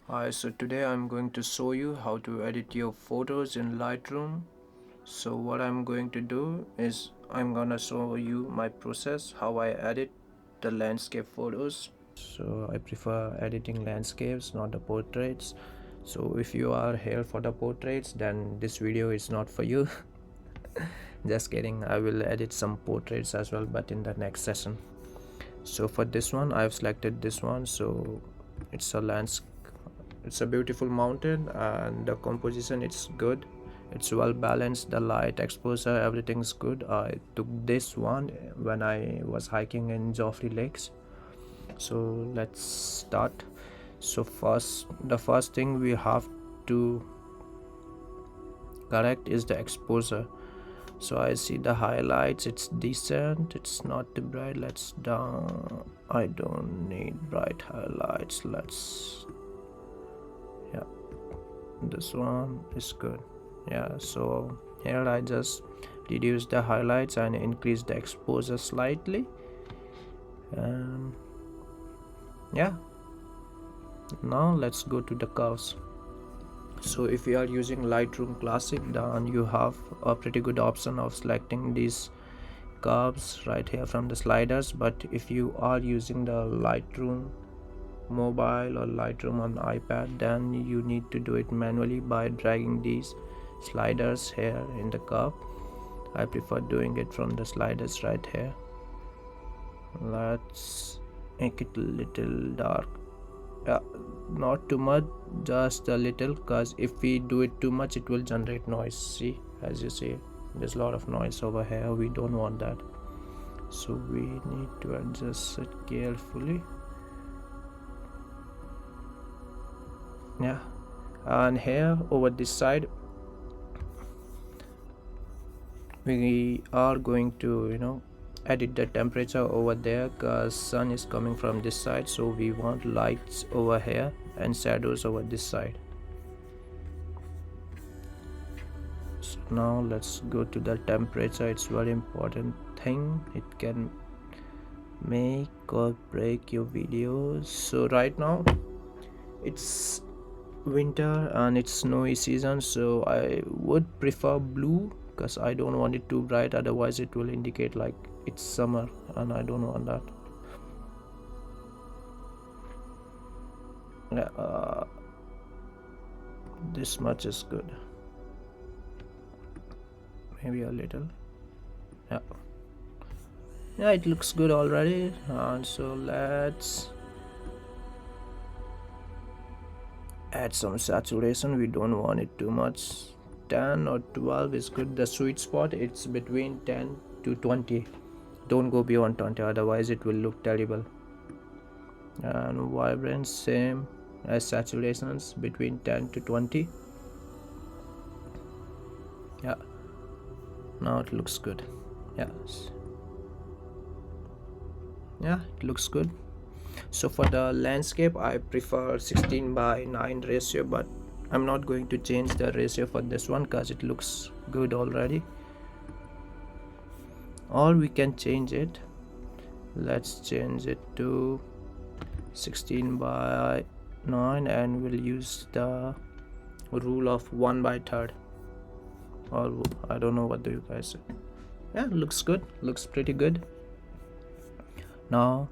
Hi, so today I'm going to show you how to edit your photos in Lightroom. So what I'm going to do is I'm gonna show you my process, how I edit the landscape photos. So I prefer editing landscapes, not the portraits. So if you are here for the portraits, then this video is not for you. Just kidding, I will edit some portraits as well, but in the next session. So for this one, I've selected this one. So it's a landscape. It's a beautiful mountain and the composition it's good. It's well balanced, the light exposure, everything's good. I took this one when I was hiking in Joffrey Lakes. So let's start. So the first thing we have to correct is the exposure. So I see the highlights, it's decent, it's not too bright. Let's down. I don't need bright highlights. Let's, yeah, this one is good. Yeah, so here I just reduce the highlights and increase the exposure slightly. Yeah, now let's go to the curves. So if you are using Lightroom Classic, then you have a pretty good option of selecting these curves right here from the sliders. But if you are using the Lightroom mobile or Lightroom on iPad, then you need to do it manually by dragging these sliders here in the curve. I prefer doing it from the sliders right here. Let's make it a little dark. Yeah, not too much, just a little, because if we do it too much it will generate noise. See, as you see, there's a lot of noise over here. We don't want that, so we need to adjust it carefully. Yeah, and here over this side we are going to edit the temperature over there, because sun is coming from this side, so we want lights over here and shadows over this side. So now let's go to the temperature. It's very important thing, it can make or break your videos. So right now it's winter and it's snowy season, so I would prefer blue because I don't want it too bright, otherwise it will indicate like it's summer and I don't want that. Yeah, this much is good, maybe a little. Yeah, yeah, it looks good already. And so let's add some saturation. We don't want it too much. 10 or 12 is good. The sweet spot it's between 10 to 20. Don't go beyond 20, otherwise it will look terrible. And vibrance same as saturations, between 10 to 20. Yeah, now it looks good. Yes, yeah, it looks good. So for the landscape I prefer 16:9 ratio, but I'm not going to change the ratio for this one because it looks good already. Or we can change it. Let's change it to 16:9 and we'll use the rule of 1/3. Or I don't know, what do you guys say? Yeah, looks good, looks pretty good. Now,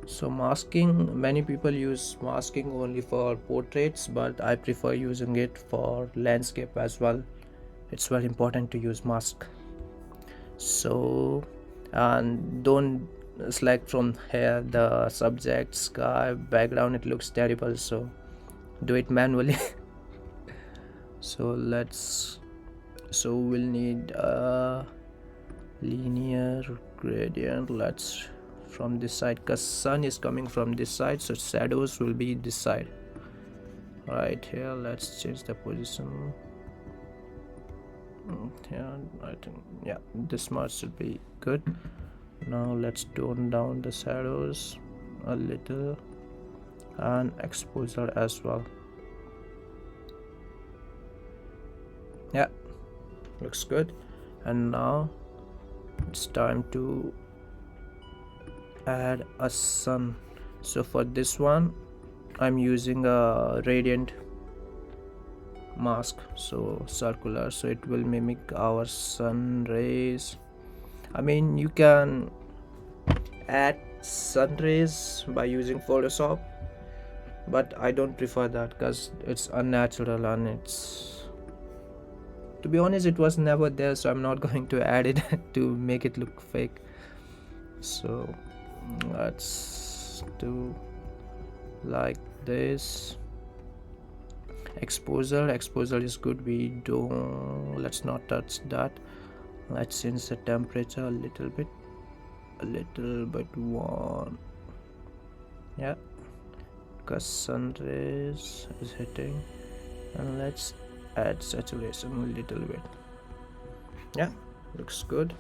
so masking, many people use masking only for portraits, but I prefer using it for landscape as well. It's very important to use mask. So, and don't select from here the subject, sky, background, it looks terrible, so do it manually. So we'll need a linear gradient. Let's from this side, because sun is coming from this side, so shadows will be this side right here. Let's change the position. Yeah, I think, yeah, this much should be good. Now let's tone down the shadows a little and exposure as well. Yeah, looks good. And now it's time to add a sun. So for this one I'm using a radiant mask, so circular, so it will mimic our sun rays. I mean, you can add sun rays by using Photoshop, but I don't prefer that because it's unnatural, and it's, to be honest, it was never there, so I'm not going to add it to make it look fake. So let's do like this. Exposure is good. Let's not touch that. Let's change the temperature a little bit warm. Yeah, because sun rays is hitting. And let's add saturation a little bit. Yeah, looks good.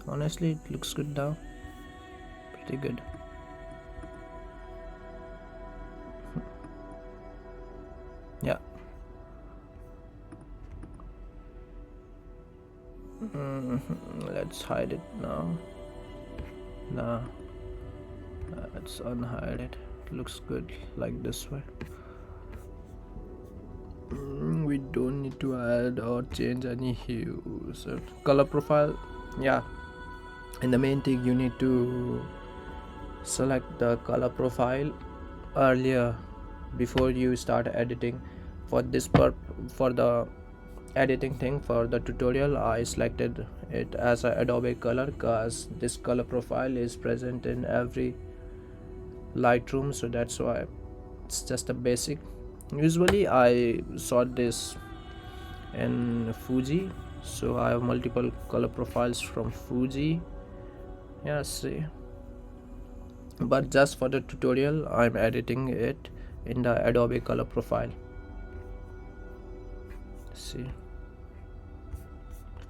Honestly, it looks good now. Pretty good. Yeah. Let's hide it now. Let's unhide it. It looks good like this way. We don't need to add or change any hue. So color profile, yeah, and the main thing, you need to select the color profile earlier before you start editing. For this part, for the editing thing, for the tutorial, I selected it as a Adobe color because this color profile is present in every Lightroom, so that's why it's just a basic. Usually I sort this in Fuji, so I have multiple color profiles from Fuji. Yeah, see, but just for the tutorial I'm editing it in the Adobe color profile. See,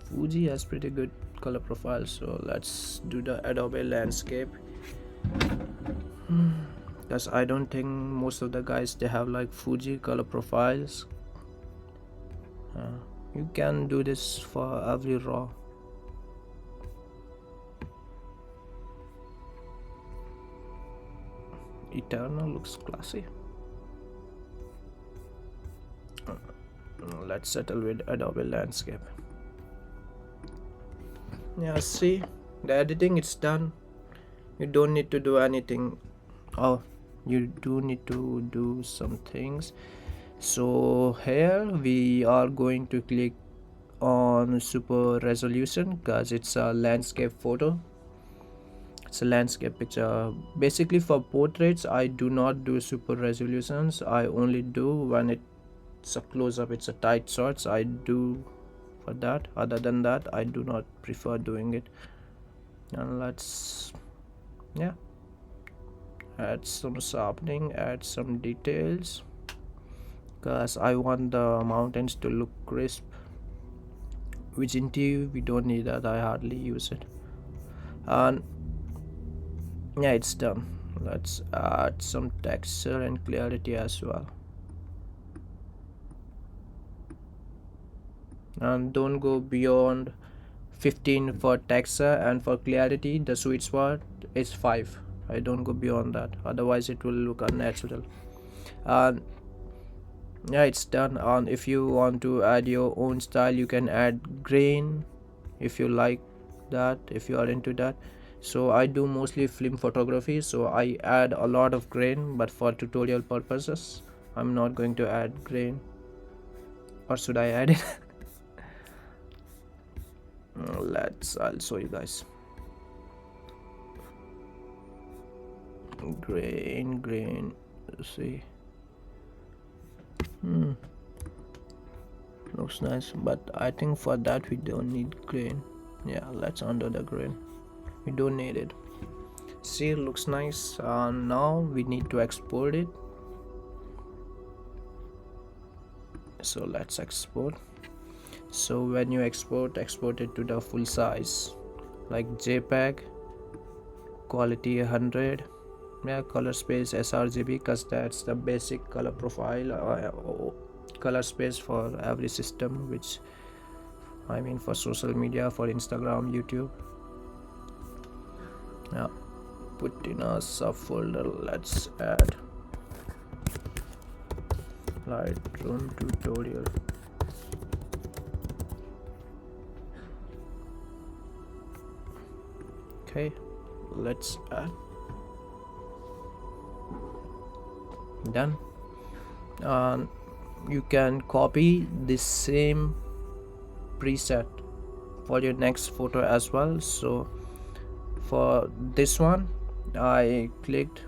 Fuji has pretty good color profile, so let's do the Adobe landscape. Because I don't think most of the guys, they have like Fuji color profiles. You can do this for every raw. Eternal looks classy. Let's settle with Adobe landscape. Yeah, see, the editing, it's done. You don't need to do anything. Oh, you do need to do some things. So here we are going to click on super resolution because it's a landscape photo. It's a landscape picture. Basically for portraits I do not do super resolutions. I only do when it's a close-up, it's a tight shots, I do for that. Other than that I do not prefer doing it. And let's, yeah, add some sharpening, add some details, because I want the mountains to look crisp. Vigilante, we don't need that, I hardly use it. And yeah, it's done. Let's add some texture and clarity as well. And don't go beyond 15 for texture, and for clarity the sweet spot is 5. I don't go beyond that, otherwise it will look unnatural. And yeah, it's done. And if you want to add your own style, you can add grain if you like that, if you are into that. So I do mostly film photography, so I add a lot of grain, but for tutorial purposes I'm not going to add grain. Or should I add it? I'll show you guys. Grain, see, looks nice, but I think for that we don't need grain. Yeah, let's undo the grain, we don't need it. See, it looks nice. Now we need to export it, so let's export. So when you export it to the full size, like JPEG, quality 100. Yeah, color space sRGB, because that's the basic color profile, color space for every system, which I mean for social media, for Instagram, YouTube. Yeah, put in a subfolder. Let's add Lightroom tutorial. Okay, let's add. Done. And you can copy this same preset for your next photo as well. So for this one, I clicked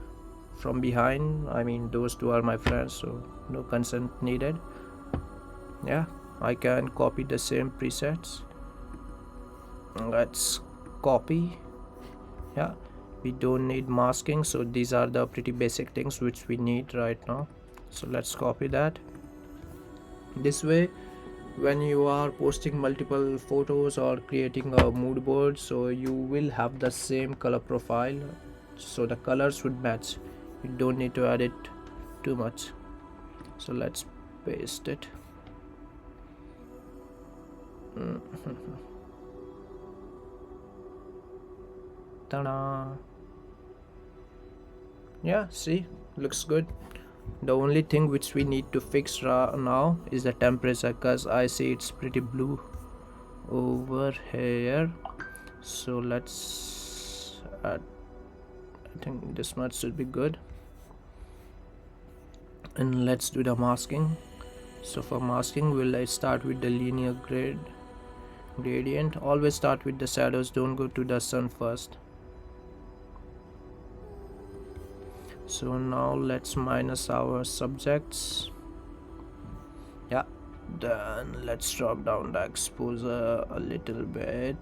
from behind. I mean, those two are my friends, so no consent needed. Yeah, I can copy the same presets. Let's copy. Yeah, we don't need masking, so these are the pretty basic things which we need right now. So let's copy that. This way, when you are posting multiple photos or creating a mood board, so you will have the same color profile, so the colors would match. You don't need to edit too much. So let's paste it. Ta-da! Yeah, see, looks good. The only thing which we need to fix now is the temperature, because I see it's pretty blue over here. So let's add, I think this much should be good. And let's do the masking. So for masking, we'll start with the linear gradient. Always start with the shadows, don't go to the sun first. So now let's minus our subjects. Yeah, then let's drop down the exposure a little bit,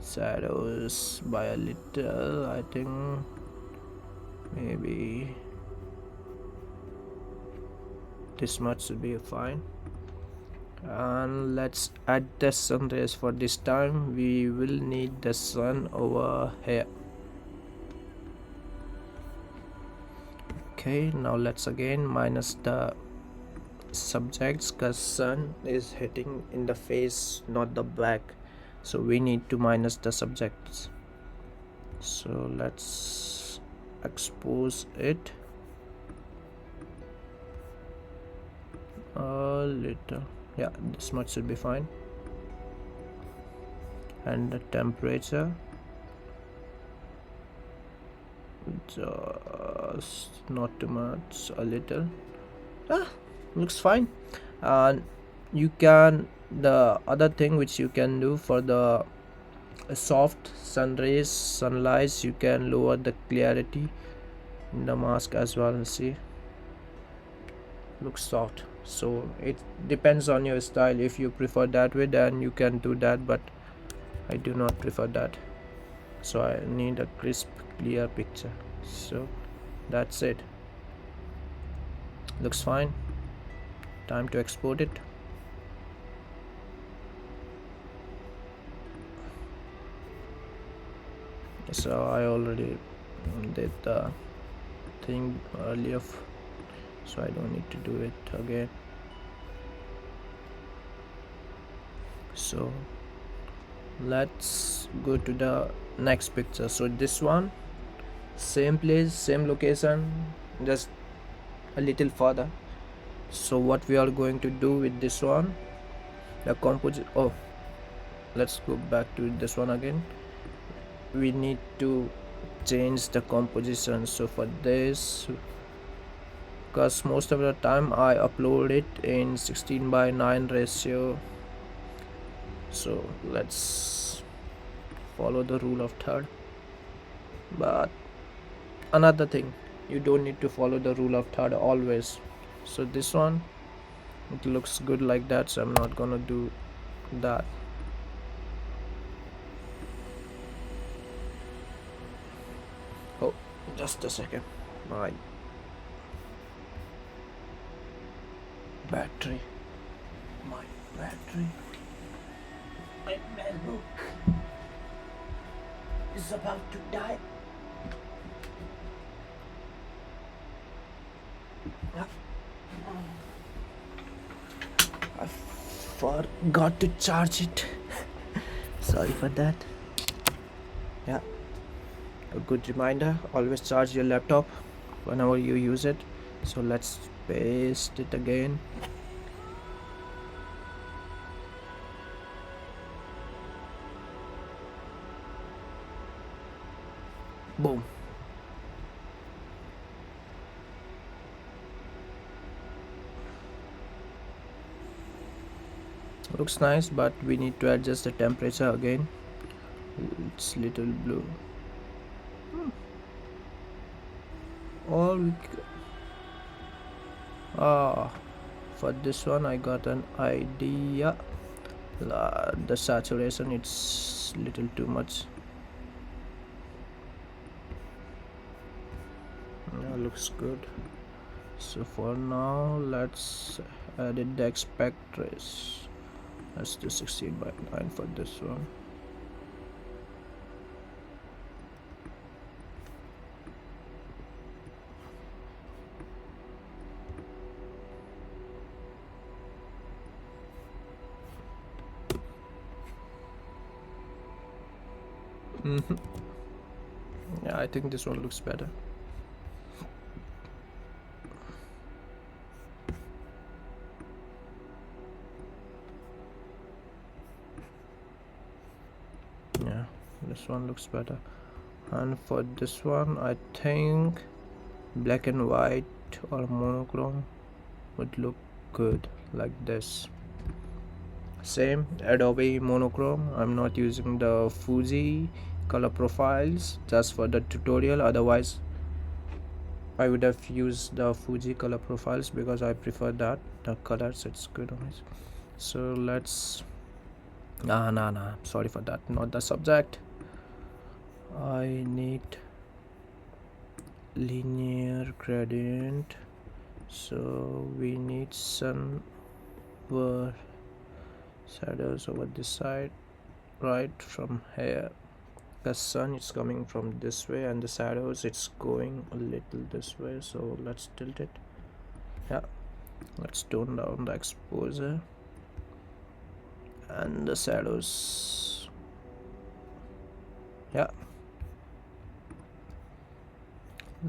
shadows by a little. I think maybe this much should be fine. And let's add the sun rays. For this time we will need the sun over here. Okay, now let's again minus the subjects, because sun is hitting in the face, not the back, so we need to minus the subjects. So let's expose it a little. Yeah, this much should be fine. And the temperature, just not too much, a little. Looks fine. And you can, the other thing which you can do for the soft sun rays, sunlights, you can lower the clarity in the mask as well. See, looks soft. So it depends on your style. If you prefer that way, then you can do that, but I do not prefer that. So I need a crisp, clear picture. So that's it. Looks fine. Time to export it. So I already did the thing earlier, so I don't need to do it again. So let's go to the next picture. So this one, same place, same location, just a little further. So what we are going to do with this one, the composite, oh, let's go back to this one again. We need to change the composition. So for this, because most of the time I upload it in 16:9 ratio, so let's follow the rule of third. But another thing, you don't need to follow the rule of third always. So this one, it looks good like that, so I'm not gonna do that. Oh, just a second, my battery, my MacBook is about to die. I forgot to charge it. Sorry for that. Yeah, a good reminder, always charge your laptop whenever you use it. So let's paste it again. Boom. Looks nice, but we need to adjust the temperature again. It's little blue. All we for this one I got an idea. The saturation, it's little too much. Yeah, looks good. So for now, let's edit the aspect trace. Let's do 16:9 for this one. Yeah, I think this one looks better. Yeah, this one looks better. And for this one, I think black and white or monochrome would look good, like this. Same Adobe monochrome. I'm not using the Fuji color profiles just for the tutorial, otherwise I would have used the Fuji color profiles because I prefer that the colors, it's good on it. So let's nah, sorry for that, not the subject. I need linear gradient, so we need some shadows over this side, right from here. The sun is coming from this way and the shadows, it's going a little this way, so let's tilt it. Yeah, let's tone down the exposure and the shadows. Yeah,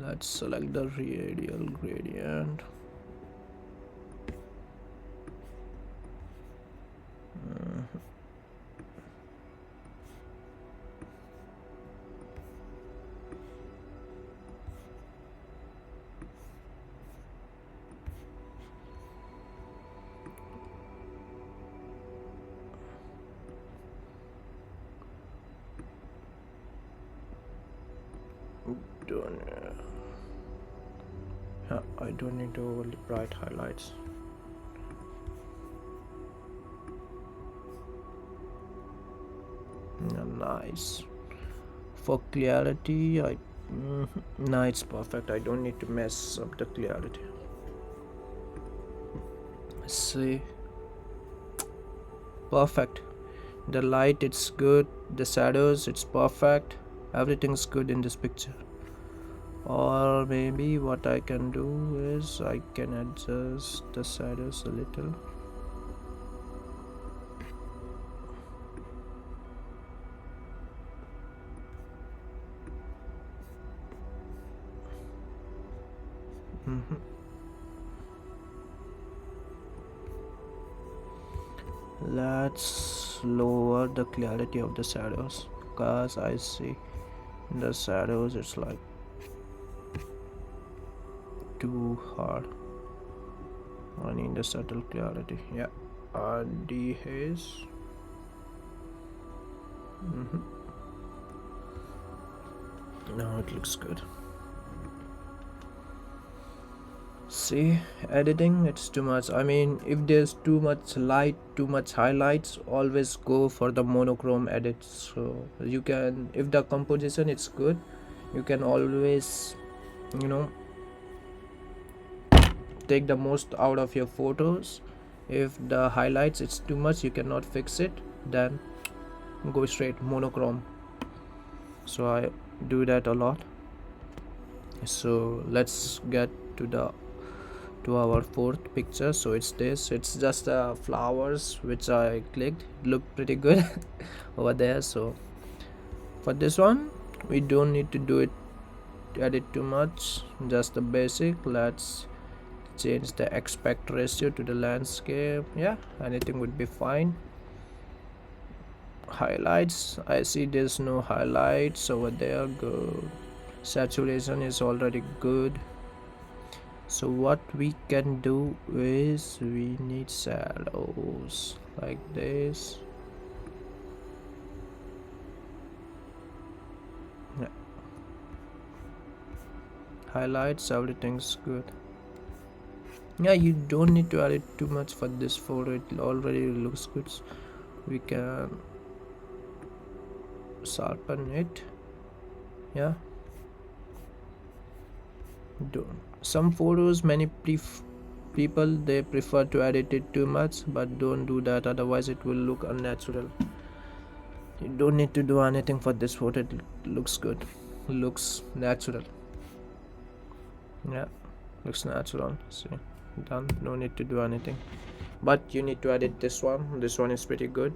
let's select the radial gradient. I don't need overly bright highlights. Nice. For clarity, nah, it's perfect. I don't need to mess up the clarity. See, perfect. The light, it's good. The shadows, it's perfect. Everything's good in this picture. Or maybe what I can do is I can adjust the shadows a little. Let's lower the clarity of the shadows, because I see the shadows, it's like too hard. I need the subtle clarity. Yeah, RD haze. Now it looks good. See, editing, it's too much. I mean, if there's too much light, too much highlights, always go for the monochrome edit. So you can, if the composition it's good, you can always, take the most out of your photos. If the highlights it's too much, you cannot fix it, then go straight monochrome. So I do that a lot. So let's get to our fourth picture. So it's this, it's just flowers which I clicked, look pretty good over there. So for this one, We don't need to do it, edit too much, just the basic. Let's change the aspect ratio to the landscape. Yeah, anything would be fine. Highlights, I see there's no highlights over there. Good. Saturation is already good. So what we can do is we need shadows like this. Yeah. Highlights, everything's good. Yeah, you don't need to edit too much for this photo, it already looks good. We can sharpen it. Yeah, some photos many people they prefer to edit it too much, but don't do that, otherwise it will look unnatural. You don't need to do anything for this photo, it looks good, looks natural. Yeah, looks natural. See, done, no need to do anything, but you need to edit this one is pretty good.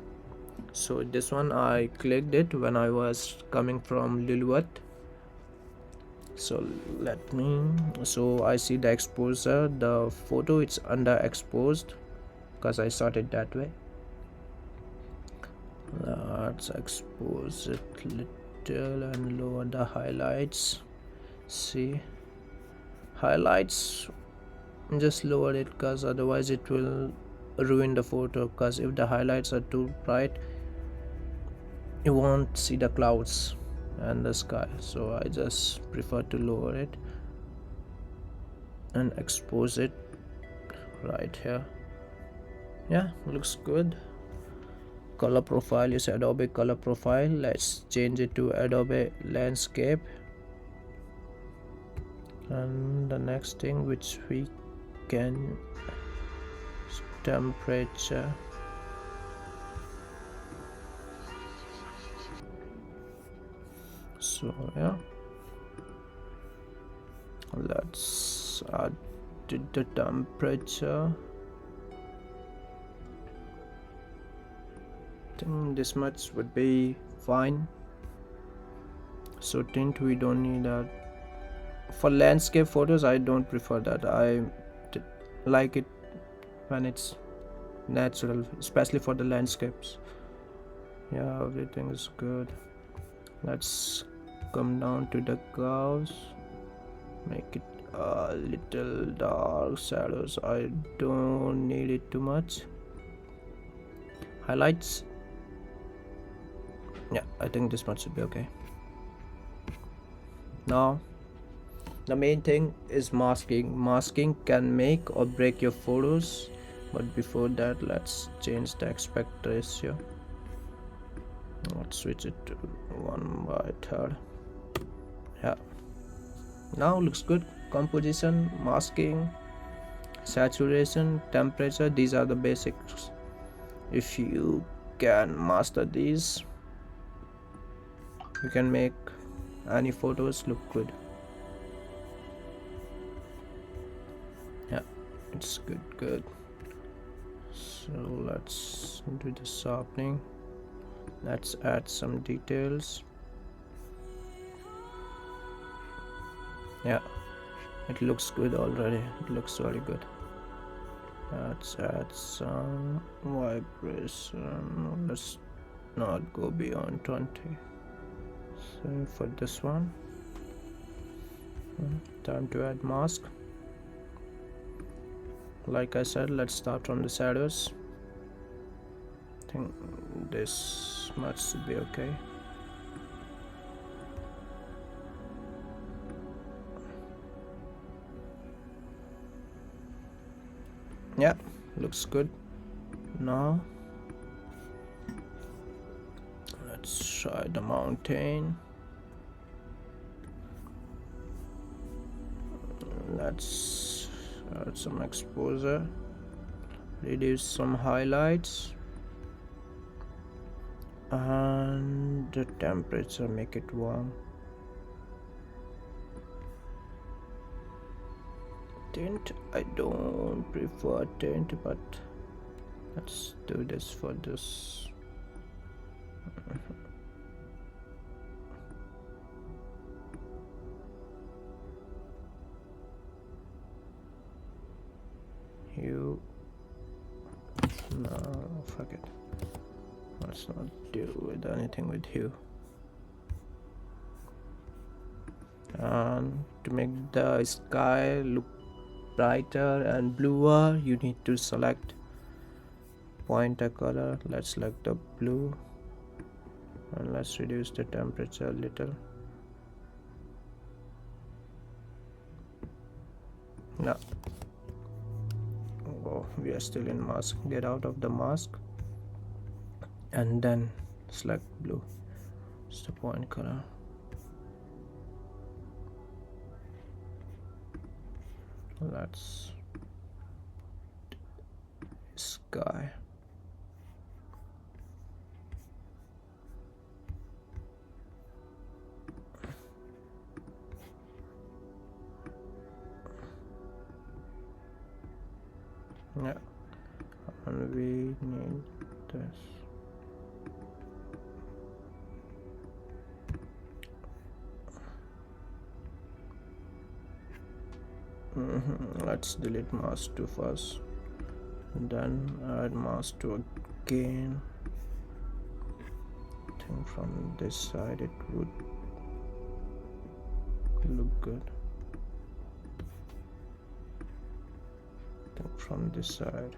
So this one I clicked it when I was coming from Lilwat. So let me, so I see the exposure, the photo it's underexposed because I started that way. Let's expose it little and lower the highlights. See, highlights, just lower it because otherwise it will ruin the photo, because if the highlights are too bright you won't see the clouds and the sky. So I just prefer to lower it and expose it right here. Yeah, looks good. Color profile is Adobe color profile. Let's change it to Adobe landscape. And the next thing which we can, temperature. So yeah, let's add the temperature. I think this much would be fine. So tint we don't need that. For landscape photos I don't prefer that. I like it when it's natural, especially for the landscapes. Yeah, everything is good. Let's come down to the curves, make it a little dark. Shadows I don't need it too much. Highlights, yeah, I think this much should be okay. Now the main thing is masking. Masking can make or break your photos, but before that let's change the aspect ratio. Let's switch it to 1/3. Yeah, now looks good. Composition, masking, saturation, temperature, these are the basics. If you can master these, you can make any photos look good. Yeah, it's good. So let's do the sharpening. Let's add some details. Yeah, it looks good already, it looks very good. Let's add some vibration. Let's not go beyond 20. So for this one, time to add mask. Like I said, let's start from the shadows. I think this much should be okay. Yeah, looks good. Now let's try the mountain. Let's add some exposure, reduce some highlights, and the temperature, make it warm. Tint, I don't prefer tint, but let's do this for this. No, fuck it, let's not do with anything with hue. And to make the sky look brighter and bluer, you need to select pointer color. Let's select the blue and let's reduce the temperature a little. No, oh, we are still in mask. Get out of the mask and then select blue. It's the point color. Let's sky. Yeah, and we need this. Let's delete mask 2 first, and then add mask 2 again. I think from this side it would look good. I think from this side.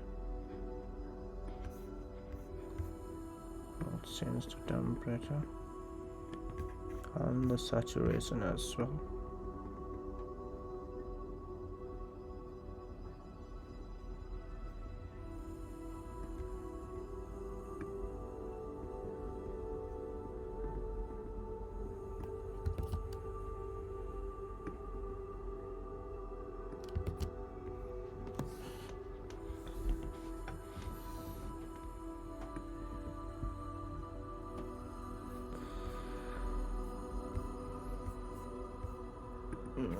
I'll change the temperature and the saturation as well.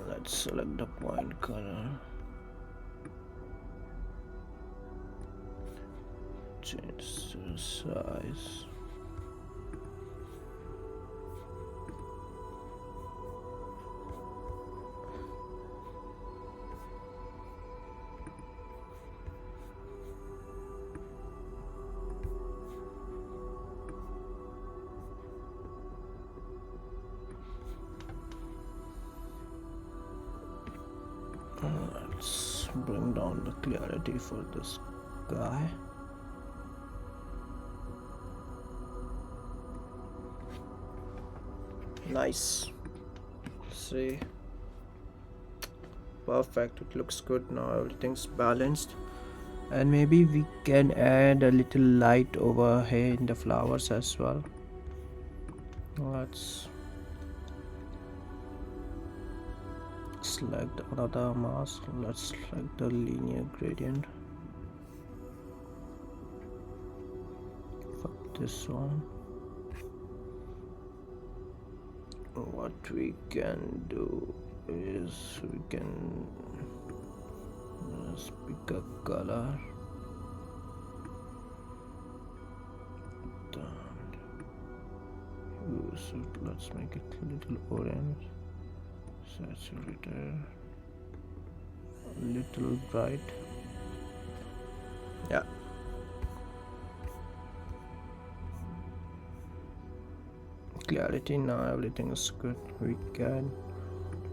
Let's select the point color. Change the size. Let's bring down the clarity for this guy. Nice. See, perfect. It looks good now. Everything's balanced, and maybe we can add a little light over here in the flowers as well. Let's select another mask. Let's select the linear gradient. Fuck this one. What we can do is we can just pick a color. Use it. Let's make it a little orange. Saturated, a little bright. Yeah. Clarity now, everything is good. We can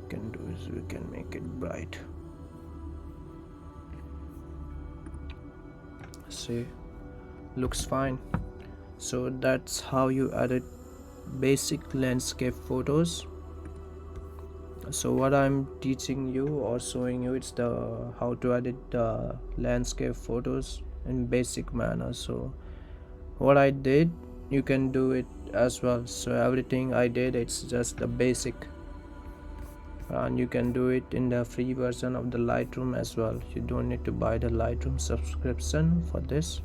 do is we can make it bright. See, looks fine. So that's how you edit basic landscape photos. So what I'm teaching you or showing you, it's the how to edit the landscape photos in basic manner. So what I did, you can do it as well. So everything I did, it's just the basic, and you can do it in the free version of the Lightroom as well. You don't need to buy the Lightroom subscription for this.